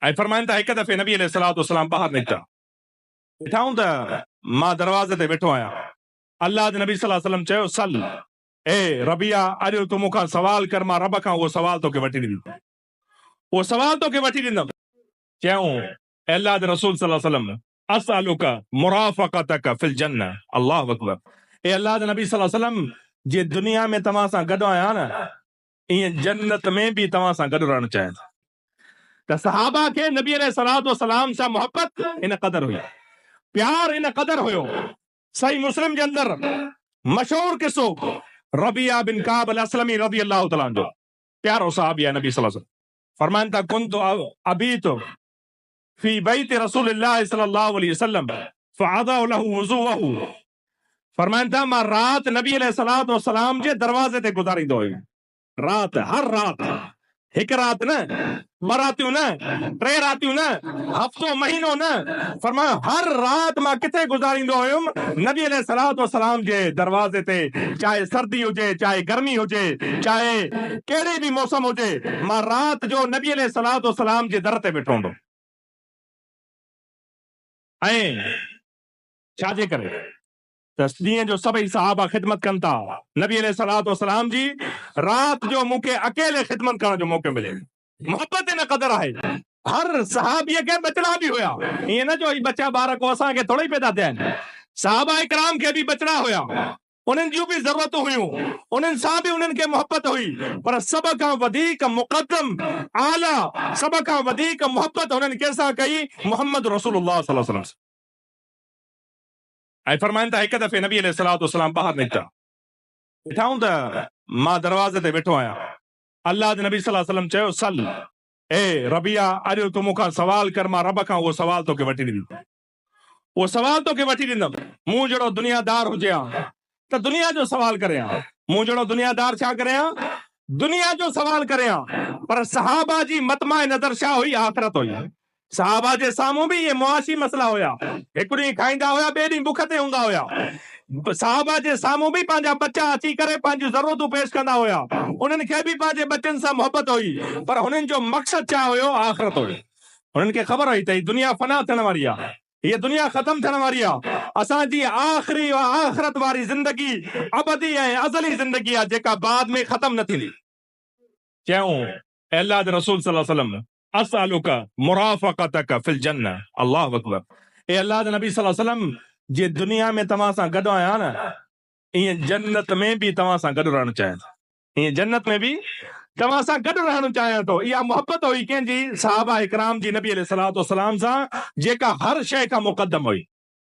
ऐं फरमाइनि था हिकु दफ़े नबी अलैहिस्सलातु वस्सलाम ॿाहिरि निकिता, ॾिठाऊं त मां दरवाज़े ते वेठो आहियां। अल्लाह जे नबी सल्लल्लाहु अलैहि वसल्लम चयो, सल ए रबिया, अॼु तूं मूंखां सवाल कर, मां रब खां उहो सवाल तोखे वठी ॾींदुमि, उहो सवाल तोखे वठी ॾींदुमि। चयूं अल्लाह जे रसूल सल्लल्लाहु अलैहि वसल्लम, असअलुका मुराफ़क़तक फिल जन्नह, अल्लाहु अकबर। ए अल्लाह जे नबी सल्लल्लाहु अलैहि वसल्लम, जे दुनिया में तव्हां सां गॾु आहियां न, ईअं जन्नत में बि तव्हां सां गॾु रहणु चाहियां। त सहाबा खे नबी अलैहिस्सलातु वस्सलाम सां मोहब्बत इन क़दर हुई, प्यार इन क़दर हुयो। सही मुस्लिम जे अंदर मशहूर किस्सो रबिया बिन काब अल असलमी रज़ी अल्लाह तआला अन्हु, प्यारो सहाबी आहे नबी सल्लल्लाहु अलैहि वसल्लम। फरमाइनि था, कुन्तु अबीतु फी बैत रसूलिल्लाह सल्लल्लाहु अलैहि वसल्लम फअदअ लहु वुज़ूअहु। फरमाइनि था, मां राति नबी अलैहिस्सलातु वस्सलाम जे दरवाज़े ते गुज़ारींदो हुयुमि। राति, हर राति, हिकु राति न, ॿ रातियूं न, 3 रातियूं न, हफ़्तो महीनो न, फरमायो हर राति मां किथे गुज़ारींदो हुयुमि, नबी अलैहिस्सलातु वस्सलाम जे दरवाज़े ते। चाहे सर्दी हुजे, चाहे गर्मी हुजे, चाहे कहिड़े बि मौसम हुजे, मां राति जो नबी अलैहिस्सलातु वस्सलाम जे दर ते वेठो हूंदो। ऐं छाजे करे त ॾींहं जो सभई सहाबा ख़िदमत कनि था, नबी अलैहिस्सलातु वस्सलाम जी राति जो मूंखे अकेले ख़िदमत करण जो मौक़ो मिले। मोहब्बत इन क़दर आहे। हर सहाबीअ खे बचड़ा बि हुया, ईअं न जो बच्चा ॿार को असांखे थोड़े ई पैदा थिया आहिनि। सहाबा इकराम खे बि बचड़ा हुया, उन्हनि जूं बि ज़रूरतूं हुयूं, उन्हनि सां बि उन्हनि खे मोहब्बत हुई, पर सभ खां वधीक मुक़द्दम आला, सभ खां वधीक मोहब्बत उन्हनि कंहिंसां कई, मुहम्मद रसूलुल्लाह सल्लल्लाहु अलैहि वसल्लम। ऐं फरमाइनि था, हिकु दफ़े नबी अलैहिस्सलातु वस्सलाम ॿाहिरि निकिता, ॾिठाऊं त मां दरवाज़े ते वेठो आहियां। अल्लाह जे नबी सल्लल्लाहु अलैहि वसल्लम चयो, सल ए रबिया, अॼु तूं मूंखां सवाल कर, मां रब खां उहो सवाल तोखे वठी ॾींदुमि, उहो सवाल तोखे वठी ॾींदुमि। मूं जहिड़ो दुनियादार हुजे हा त दुनिया जो सवाल करे हा, मूं जहिड़ो दुनियादार छा करे हा, दुनिया जो सवाल करे हा। पर सहाबा जी मतमाए नज़र छा हुई, आख़िरत हुई। सहाबा जे साम्हूं बि इहे मुआशी मसला हुया, हिकु ॾींहुं खाईंदा हुया, ॿिए ॾींहुं बुख ते हूंदा हुया। सहाबा जे साम्हूं बि पंहिंजा बच्चा अची करे पंहिंजूं ज़रूरतूं पेश कंदा हुया, उन्हनि खे बि पंहिंजे बच्चनि सां मोहब्बत हुई, पर हुननि जो मक़सद छा हुयो, आख़िरत हुयो। हुननि खे ख़बर हुई त हीअ दुनिया फना थियण वारी आहे, हीअ दुनिया ख़तम थियण वारी आहे, असांजी आख़िरी आख़िरत वारी ज़िंदगी अबदी ऐं अज़ली ज़िंदगी आहे, जेका बाद में ख़तम न थींदी। चयूं अल्लाह जे रसूल सल्लल्लाहु अलैहि वसल्लम, असअलुका मुराफ़क़तक फिल जन्नह, अल्लाहु अकबर। ए अल्लाह जे नबी सल्लल्लाहु अलैहि वसल्लम, जे दुनिया में तव्हां सां गॾु आहियां न, ईअं जन्नत में बि तव्हां सां गॾु रहणु चाहियां थो, ईअं जन्नत में बि तव्हां सां गॾु रहणु चाहियां थो। इहा मोहब्बत हुई कंहिंजी, सहाबा इकराम जी नबी अलैहिस्सलातु वस्सलाम सां, जेका हर शइ खां मुक़द्दम हुई।